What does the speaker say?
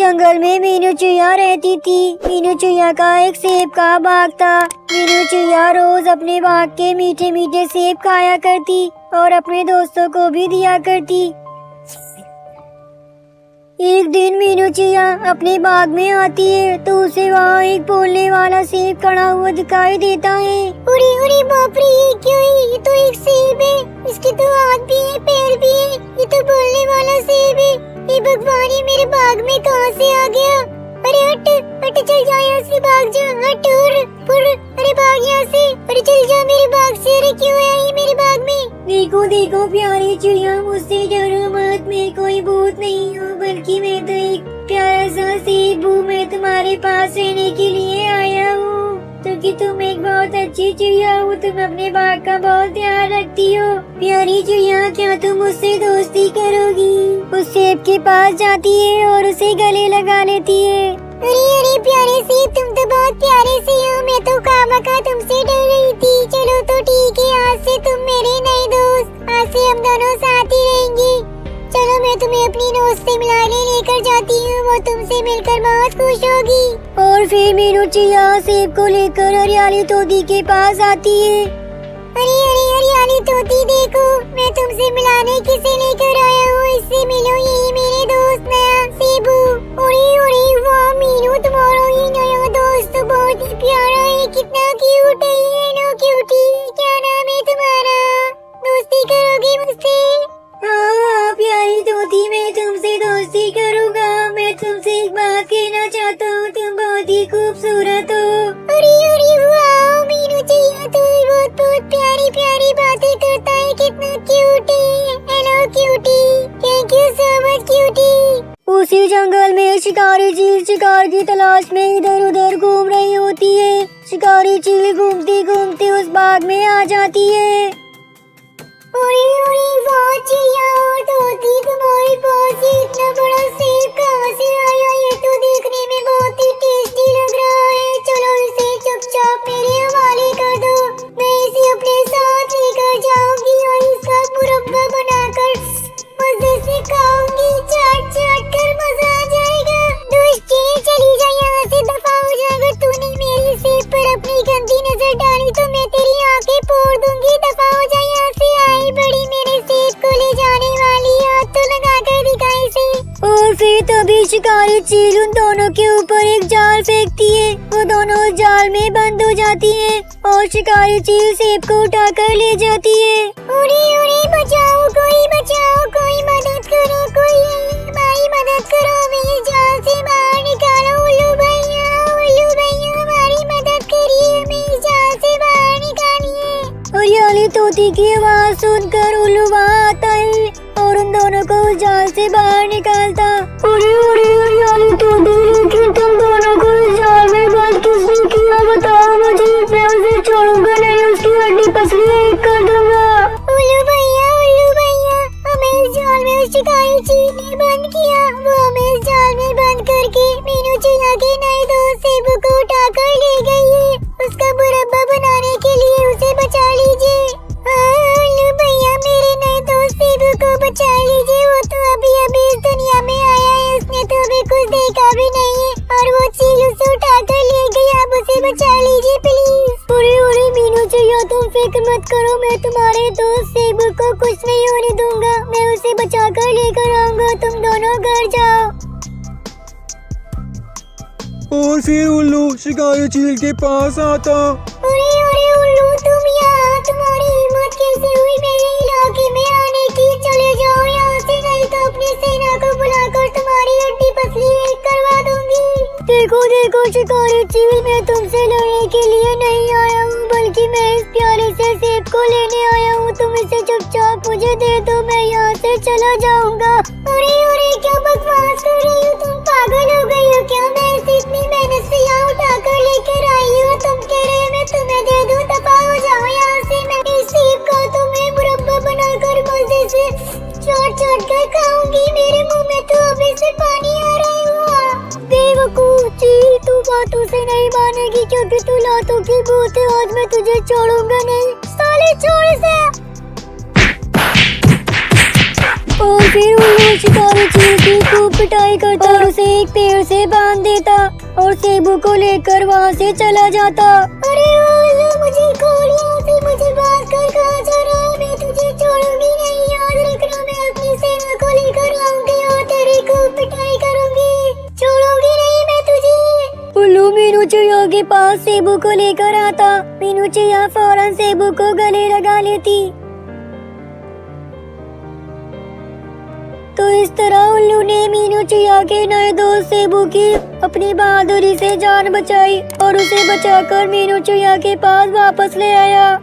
जंगल में मीनू चिड़िया रहती थी। मीनू चिड़िया का एक सेब का बाग था। मीनू चिड़िया रोज अपने बाग के मीठे मीठे सेब खाया करती और अपने दोस्तों को भी दिया करती। एक दिन मीनू चिड़िया अपने बाग में आती है तो उसे वहाँ एक बोलने वाला सेब खड़ा हुआ दिखाई देता है। अरे अरे बाप रे, ये क्या है? ये तो एक सेब है, इसके तो हाथ भी है, पैर भी है, ये तो बोलने वाला सेब है। ये भगवान, ये मेरे बाग में कहाँ से आ गया? अरे हट हट, चल जा यहाँ से, भाग जा, हट पुर, अरे भाग यहाँ से, अरे चल जा मेरे बाग से। अरे क्यों आया ये मेरे बाग में? देखो देखो प्यारी चिड़िया, मुझसे डरो मत, मैं कोई भूत नहीं हूँ, बल्कि मैं तो एक प्यारा सा सेब हूँ। मैं तुम्हारे पास रहने के लिए आया हूँ क्योंकि तुम एक बहुत अच्छी चिड़िया हो। तुम अपने बाग का बहुत ध्यान रखती हो। प्यारी चिड़िया, क्या तुम मुझसे दोस्ती करोगी? उस सेब के पास जाती है और उसे गले लगा लेती है। अरे अरे प्यारे सेब, तुम तो बहुत प्यारे से हो, मैं तो खामखा तुमसे डर रही थी। चलो तो ठीक है, आज से तुम मेरे नए दोस्त, आज से हम दोनों साथ ही रहेंगे। चलो मैं तुम्हें अपनी दोस्त से मिलाने लेकर जाती हूँ, वो तुमसे मिलकर बहुत खुश होगी। और फिर मीनू चिड़िया सेब को लेकर हरियाली तोती के पास आती है। अरे अरे हरियाली तोती, देखो मैं तुमसे मिलाने किसे लेकर आया हूँ, इससे मिलो, यही मेरे दोस्त नया सेबू। अरे अरे वाह मीनू, तुम्हारा ये नया दोस्त तो बहुत ही प्यारा है, कितना क्यूट है ये। नो क्यूटी, क्या नाम है तुम्हारा? दोस्ती करोगी मुझसे? हाँ प्यारी तोती, मैं तुमसे दोस्ती करूँगा। मैं तुमसे एक बात कहना चाहता हूँ, तुम बहुत ही खूबसूरत हो। अरे अरे वाह मीनू चिड़िया, तू बहुत बहुत प्यारी प्यारी बातें करता है, कितना क्यूट है। Hello cutie, thank you so much cutie. उसी जंगल में शिकारी चील शिकार की तलाश में इधर उधर घूम रही होती है। शिकारी चील घूमती घूमती उस बाग में आ जाती है। अरे अरे वाह चिड़िया और तोती, तुम्हारे पास ये इतना बड़ा सेब कहाँ से आया? ये तो देखने में बहुत ही टेस्टी लग रहा है। चलो इसे चुपचाप मेरे हवाले कर दो, मैं इसे अपने साथ लेकर जाऊंगी और इसका मुरब्बा बनाकर मजे से खाऊंगी, चाट चाट कर मजा आ जाएगा। दुष्ट चिड़िया, चली जा यहाँ से, दफा हो जा। अगर तूने मेरे सेब पर अपनी गंदी नजर डाली तो मैं तेरी आंखें फोड़ दूंगी। दफा हो जा यहाँ से। आई बड़ी मेरे सेब को ले जाने वाली, हाथ तो लगा कर दिखा इसे। और फिर तभी शिकारी चील उन दोनों के ऊपर एक जाल फेंकती है। वो दोनों उस जाल में बंद हो जाती हैं और शिकारी चील सेब को उठाकर ले जाती है। अरे अरे बचाओ, कोई बचाओ, कोई मदद करो, कोई भाई मदद करो, मेरे जाल से बाहर निकालो। उल्लू भैया हमारी मदद करिए, मेरे जाल से बाहर निकालिए। हरियाली तोती की आवाज सुनकर उल्लू वहाँ आता है और उन दोनों को उस जाल से बाहर निकालता। अरे अरे हरियाली तोती, लेकिन तुम दोनों को इस जाल में बंद किसने किया? बताओ मुझे, मैं उसे छोड़ूंगा नहीं, उसकी हड्डी पसली एक कर दूंगा। उल्लू भैया हमें इस जाल में उस शिकारी चील ने बंद किया। वो हमें इस जाल में बंद करके मीनू चिड़िया के नए दोस्त सेबू को उठाकर ले गई है। उसका मुरब्बा बनाने के लिए उसे बचा लीजिए। उल्लू भैया, मेरे नए दोस्त सेबू को बचा लीजिए, वो तो अभी अभी इस दुनिया में आया है, उसने तो अभी कुछ देखा भी नहीं है और वो चील उसे उठाकर ले गई। आप उसे बचा लीजिए प्लीज। अरे मीनू चिड़िया, तुम फिक्र मत करो, मैं तुम्हारे दोस्त सेबू को कुछ नहीं होने दूंगा। मैं उसे बचा कर लेकर आऊंगा, तुम दोनों घर जाओ। और फिर उल्लू शिकारी चील के पास आता। अरे अरे उल्लू, तुम यहाँ, तुम्हारी हिम्मत कैसे हुई मेरे इलाके में आने की? चले जाओ यहाँ से, नहीं तो अपनी सेना को बुलाकर तुम्हारी हड्डी पसली एक करवा दूंगी। देखो देखो शिकारी चील, मैं तुमसे लड़ने के लिए नहीं आया हूँ, बल्कि मैं इस प्यारे से सेब को लेने आया हूँ। तुम इसे चुपचाप मुझे दे दो, मैं यहाँ से चला जाऊँगा। अरे अरे, क्या बकवास कर रही हो तुम? पागल हो गई हो क्या? मैं इसे इतनी मेहनत से यहाँ उठाकर लेकर आई हूँ, तुम कह रहे हो मैं तुम्हें दे दूँ? दफा हो जाओ यहाँ से। मैं इस सेब का तुम्हें मुरब्बा बनाकर मजे से चाट चाट कर खाऊंगी, मेरे मुंह में तो अभी से पानी आ रहा है। बेवकूफ चील, तू बातों से नहीं मानेगी क्योंकि तू लातों की भूत है। आज मैं तुझे छोड़ूंगा नहीं, साले छोड़ इसे। और फिर फिर शिकारी चील की खूब पिटाई करता और उसे एक पेड़ से बांध देता और सेबू को लेकर वहाँ से चला जाता। अरे उल्लू, मुझे खोल यहाँ से, मुझे बात कर, कहाँ जा रहा है? मैं तुझे छोड़ूंगी नहीं, याद रखना। मैं अपनी सेना को लेकर आऊंगी और तेरी खूब पिटाई करूंगी, छोड़ूंगी नहीं मैं तुझे। उल्लू मीनू चिड़िया के पास सेबू को लेकर आता। मीनू चिड़िया फौरन सेबू को गले लगा लेती। तो इस तरह उल्लू ने मीनू चिड़िया के नए दोस्त सेबू की अपनी बहादुरी से जान बचाई और उसे बचाकर मीनू चिड़िया के पास वापस ले आया।